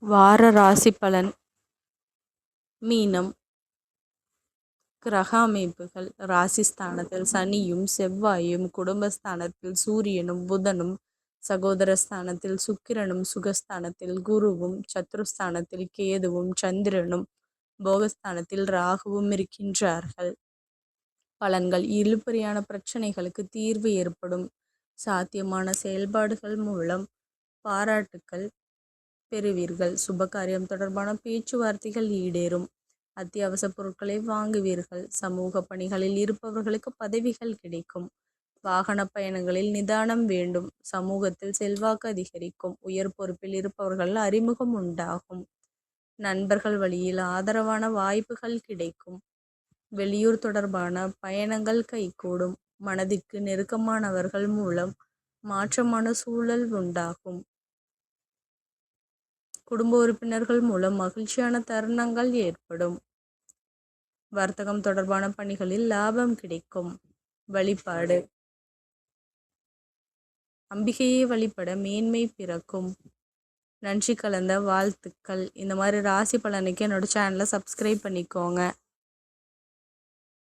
வார ராசி பலன். மீனம். கிரக அமைப்புகள். ராசிஸ்தானத்தில் சனியும் செவ்வாயும், குடும்பஸ்தானத்தில் சூரியனும் புதனும், சகோதரஸ்தானத்தில் சுக்கிரனும், சுகஸ்தானத்தில் குருவும், சத்ருஸ்தானத்தில் கேதுவும், சந்திரனும், போகஸ்தானத்தில் ராகுவும் இருக்கின்றார்கள். பலன்கள். இழுபறியான பிரச்சனைகளுக்கு தீர்வு ஏற்படும். சாத்தியமான செயல்பாடுகள் மூலம் பாராட்டுக்கள் பெறுவீர்கள். சுபகாரியம் தொடர்பான பேச்சுவார்த்தைகள் ஈடேறும். அத்தியாவசிய பொருட்களை வாங்குவீர்கள். சமூக பணிகளில் இருப்பவர்களுக்கு பதவிகள் கிடைக்கும். வாகன பயணங்களில் நிதானம் வேண்டும். சமூகத்தில் செல்வாக்கு அதிகரிக்கும். உயர் பொறுப்பில் இருப்பவர்கள் அறிமுகம் உண்டாகும். நண்பர்கள் வழியில் ஆதரவான வாய்ப்புகள் கிடைக்கும். வெளியூர் தொடர்பான பயணங்கள் கைகூடும். மனதிற்கு நெருக்கமானவர்கள் மூலம் மாற்றமான சூழல் உண்டாகும். குடும்ப உறுப்பினர்கள் மூலம் மகிழ்ச்சியான தருணங்கள் ஏற்படும். வர்த்தகம் தொடர்பான பணிகளில் லாபம் கிடைக்கும். வழிபாடு. அம்பிகையை வழிபட மேன்மை பிறக்கும். நன்றி கலந்த வாழ்த்துக்கள். இந்த மாதிரி ராசி பலனுக்கு என்னோட சேனலை சப்ஸ்கிரைப் பண்ணிக்கோங்க.